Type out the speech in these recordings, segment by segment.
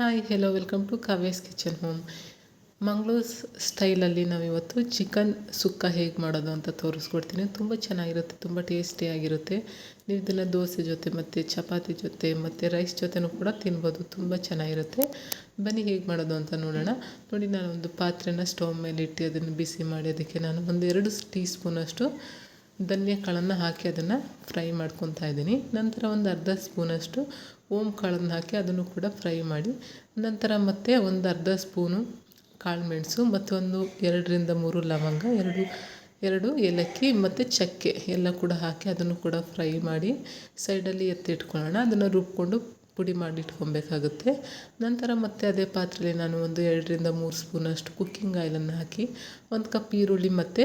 Hi hello welcome to Kavya's kitchen home. Mangaluru ಸ್ಟೈಲಲ್ಲಿ ನಾವಿವತ್ತು chicken ಸುಕ್ಕ ಹೇಗೆ ಮಾಡೋದು ಅಂತ ತೋರಿಸ್ಕೊಡ್ತೀನಿ. ತುಂಬ ಚೆನ್ನಾಗಿರುತ್ತೆ, ತುಂಬ ಟೇಸ್ಟಿಯಾಗಿರುತ್ತೆ. ನೀವು ಇದನ್ನು ದೋಸೆ ಜೊತೆ ಮತ್ತು ಚಪಾತಿ ಜೊತೆ ಮತ್ತು ರೈಸ್ ಜೊತೆನೂ ಕೂಡ ತಿನ್ಬೋದು. ತುಂಬ ಚೆನ್ನಾಗಿರುತ್ತೆ. ಬನ್ನಿ ಹೇಗೆ ಮಾಡೋದು ಅಂತ ನೋಡೋಣ. ನೋಡಿ, ನಾನು ಒಂದು ಪಾತ್ರೆನ ಸ್ಟವ್ ಮೇಲೆ ಇಟ್ಟು ಅದನ್ನು ಬಿಸಿ ಮಾಡಿ ಅದಕ್ಕೆ ನಾನು ಒಂದು 2 ಟೀ ಸ್ಪೂನಷ್ಟು ಧನಿಯಾ ಕಾಳನ್ನು ಹಾಕಿ ಅದನ್ನು ಫ್ರೈ ಮಾಡ್ಕೊತಾ ಇದ್ದೀನಿ. ನಂತರ ಒಂದು ಅರ್ಧ ಸ್ಪೂನಷ್ಟು ಓಮ್ ಕಾಳನ್ನು ಹಾಕಿ ಅದನ್ನು ಕೂಡ ಫ್ರೈ ಮಾಡಿ, ನಂತರ ಮತ್ತೆ ಒಂದು ಅರ್ಧ ಸ್ಪೂನು ಕಾಳು ಮೆಣಸು ಮತ್ತು ಒಂದು 2ರಿಂದ 3 ಲವಂಗ, ಎರಡು ಏಲಕ್ಕಿ ಮತ್ತು ಚಕ್ಕೆ ಎಲ್ಲ ಕೂಡ ಹಾಕಿ ಅದನ್ನು ಕೂಡ ಫ್ರೈ ಮಾಡಿ ಸೈಡಲ್ಲಿ ಎತ್ತಿಟ್ಕೊಳ್ಳೋಣ. ಅದನ್ನು ರುಬ್ಕೊಂಡು ಪುಡಿ ಮಾಡಿ ಇಟ್ಕೊಬೇಕಾಗುತ್ತೆ. ನಂತರ ಮತ್ತೆ ಅದೇ ಪಾತ್ರೆಯಲ್ಲಿ ನಾನು ಒಂದು 2ರಿಂದ 3 ಸ್ಪೂನಷ್ಟು ಕುಕ್ಕಿಂಗ್ ಆಯಿಲನ್ನು ಹಾಕಿ, ಒಂದು ಕಪ್ ಈರುಳ್ಳಿ ಮತ್ತು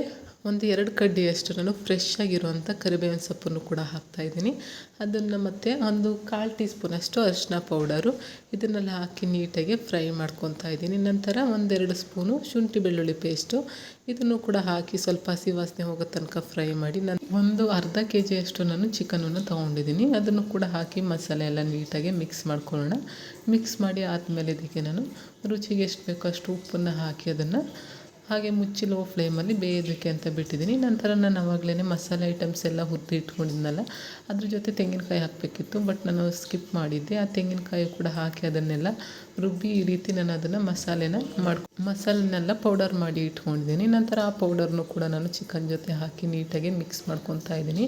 ಒಂದು 2 ಕಡ್ಡಿಯಷ್ಟು ನಾನು ಫ್ರೆಶ್ ಆಗಿರುವಂಥ ಕರಿಬೇವಿನ ಸೊಪ್ಪನ್ನು ಕೂಡ ಹಾಕ್ತಾಯಿದ್ದೀನಿ. ಅದನ್ನು ಮತ್ತು ಒಂದು 1/4 ಟೀ ಸ್ಪೂನಷ್ಟು ಅರಿಶಿನ ಪೌಡರು ಇದನ್ನೆಲ್ಲ ಹಾಕಿ ನೀಟಾಗಿ ಫ್ರೈ ಮಾಡ್ಕೊತಾ ಇದ್ದೀನಿ. ನಂತರ 1-2 ಸ್ಪೂನು ಶುಂಠಿ ಬೆಳ್ಳುಳ್ಳಿ ಪೇಸ್ಟು ಇದನ್ನು ಕೂಡ ಹಾಕಿ ಸ್ವಲ್ಪ ಹಸಿ ವಾಸನೆ ಹೋಗೋ ತನಕ ಫ್ರೈ ಮಾಡಿ, ಒಂದು ಅರ್ಧ ಕೆಜಿಯಷ್ಟು ನಾನು ಚಿಕನನ್ನು ತೊಗೊಂಡಿದ್ದೀನಿ. ಅದನ್ನು ಕೂಡ ಹಾಕಿ ಮಸಾಲೆ ಎಲ್ಲ ನೀಟಾಗಿ ಮಿಕ್ಸ್ ಮಾಡ್ಕೊಳ್ಳೋಣ. ಮಿಕ್ಸ್ ಮಾಡಿ ಆದಮೇಲೆ ಇದಕ್ಕೆ ನಾನು ರುಚಿಗೆ ಎಷ್ಟು ಬೇಕೋ ಅಷ್ಟು ಉಪ್ಪನ್ನು ಹಾಕಿ ಅದನ್ನು ಹಾಗೆ ಮುಚ್ಚಿ ಲೋ ಫ್ಲೇಮಲ್ಲಿ ಬೇಯೋದಕ್ಕೆ ಅಂತ ಬಿಟ್ಟಿದ್ದೀನಿ. ನಂತರ ನಾನು ಆವಾಗಲೇ ಮಸಾಲೆ ಐಟಮ್ಸ್ ಎಲ್ಲ ಹುರಿದು ಇಟ್ಕೊಂಡಿದ್ನಲ್ಲ, ಅದ್ರ ಜೊತೆ ತೆಂಗಿನಕಾಯಿ ಹಾಕಬೇಕಿತ್ತು, ಬಟ್ ನಾನು ಸ್ಕಿಪ್ ಮಾಡಿದ್ದೆ. ಆ ತೆಂಗಿನಕಾಯಿ ಕೂಡ ಹಾಕಿ ಅದನ್ನೆಲ್ಲ ರುಬ್ಬಿ ಈ ರೀತಿ ನಾನು ಅದನ್ನು ಮಸಾಲೆನೆಲ್ಲ ಪೌಡರ್ ಮಾಡಿ ಇಟ್ಕೊಂಡಿದ್ದೀನಿ. ನಂತರ ಆ ಪೌಡರ್ನು ಕೂಡ ನಾನು ಚಿಕನ್ ಜೊತೆ ಹಾಕಿ ನೀಟಾಗಿ ಮಿಕ್ಸ್ ಮಾಡ್ಕೊತಾ ಇದ್ದೀನಿ.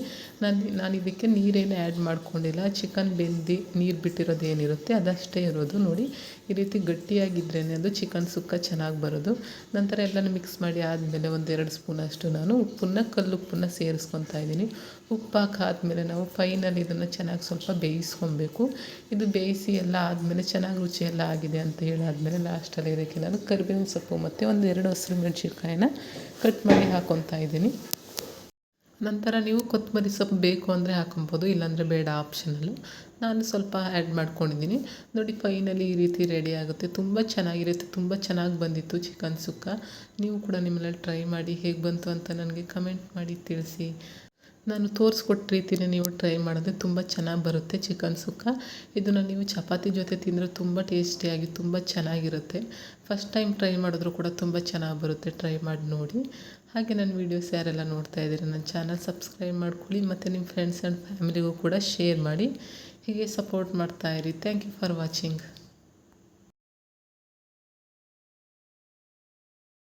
ನಾನು ಇದಕ್ಕೆ ನೀರೇನು ಆ್ಯಡ್ ಮಾಡ್ಕೊಂಡಿಲ್ಲ. ಚಿಕನ್ ಬೆಂದು ನೀರು ಬಿಟ್ಟಿರೋದು ಏನಿರುತ್ತೆ ಅದಷ್ಟೇ ಇರೋದು. ನೋಡಿ, ಈ ರೀತಿ ಗಟ್ಟಿಯಾಗಿದ್ರೇ ಅದು ಚಿಕನ್ ಸುಕ್ಕ ಚೆನ್ನಾಗಿ ಬರೋದು. ನಂತರ ಎಲ್ಲನೂ ಮಿಕ್ಸ್ ಮಾಡಿ ಆದಮೇಲೆ ಒಂದು 2 ಸ್ಪೂನಷ್ಟು ನಾನು ಕಲ್ಲುಪ್ಪನ್ನು ಸೇರಿಸ್ಕೊತಾ ಇದ್ದೀನಿ. ಉಪ್ಪು ಹಾಕಾದ್ಮೇಲೆ ನಾವು ಫೈನಲ್ ಇದನ್ನು ಚೆನ್ನಾಗಿ ಸ್ವಲ್ಪ ಬೇಯಿಸ್ಕೊಬೇಕು. ಇದು ಬೇಯಿಸಿ ಎಲ್ಲ ಆದಮೇಲೆ ಚೆನ್ನಾಗಿ ರುಚಿ ಎಲ್ಲ ಆಗಿದೆ ಅಂತ ಹೇಳಾದ್ಮೇಲೆ ಲಾಸ್ಟಲ್ಲಿ ಇದಕ್ಕೆ ನಾನು ಕರಿಬೇವಿನ ಸೊಪ್ಪು ಮತ್ತು ಒಂದು 2 ಹಸಿರು ಮೆಣಸಿನ್ಕಾಯಿನ ಕಟ್ ಮಾಡಿ ಹಾಕ್ಕೊತಾ ಇದ್ದೀನಿ. ನಂತರ ನೀವು ಕೊತ್ತಂಬರಿ ಸೊಪ್ಪು ಬೇಕು ಅಂದರೆ ಹಾಕೊಬೋದು, ಇಲ್ಲಾಂದರೆ ಬೇಡ, ಆಪ್ಷನಲ್ಲು. ನಾನು ಸ್ವಲ್ಪ ಆ್ಯಡ್ ಮಾಡ್ಕೊಂಡಿದ್ದೀನಿ. ನೋಡಿ, ಫೈನಲಿ ಈ ರೀತಿ ರೆಡಿ ಆಗುತ್ತೆ. ತುಂಬ ಚೆನ್ನಾಗಿರುತ್ತೆ, ತುಂಬ ಚೆನ್ನಾಗಿ ಬಂದಿತ್ತು ಚಿಕನ್ ಸುಕ್ಕ. ನೀವು ಕೂಡ ನಿಮ್ಮಲ್ಲಿ ಟ್ರೈ ಮಾಡಿ ಹೇಗೆ ಬಂತು ಅಂತ ನನಗೆ ಕಮೆಂಟ್ ಮಾಡಿ ತಿಳಿಸಿ. ನಾನು ತೋರಿಸ್ಕೊಟ್ಟ ರೀತಿಯೇ ನೀವು ಟ್ರೈ ಮಾಡಿದ್ರೆ ತುಂಬ ಚೆನ್ನಾಗಿ ಬರುತ್ತೆ ಚಿಕನ್ ಸುಕ್ಕ. ಇದನ್ನು ನೀವು ಚಪಾತಿ ಜೊತೆ ತಿಂದರೆ ತುಂಬ ಟೇಸ್ಟಿಯಾಗಿ ತುಂಬ ಚೆನ್ನಾಗಿರುತ್ತೆ. ಫಸ್ಟ್ ಟೈಮ್ ಟ್ರೈ ಮಾಡಿದ್ರು ಕೂಡ ತುಂಬ ಚೆನ್ನಾಗಿ ಬರುತ್ತೆ. ಟ್ರೈ ಮಾಡಿ ನೋಡಿ. ಹಾಗೆ ನನ್ನ ವೀಡಿಯೋಸ್ ಯಾರೆಲ್ಲ ನೋಡ್ತಾ ಇದ್ದೀರಿ, ನನ್ನ ಚಾನಲ್ ಸಬ್ಸ್ಕ್ರೈಬ್ ಮಾಡ್ಕೊಳ್ಳಿ ಮತ್ತು ನಿಮ್ಮ ಫ್ರೆಂಡ್ಸ್ ಆ್ಯಂಡ್ ಫ್ಯಾಮಿಲಿಗೂ ಕೂಡ ಶೇರ್ ಮಾಡಿ. ಹೀಗೆ ಸಪೋರ್ಟ್ ಮಾಡ್ತಾಯಿರಿ. Thank you for watching.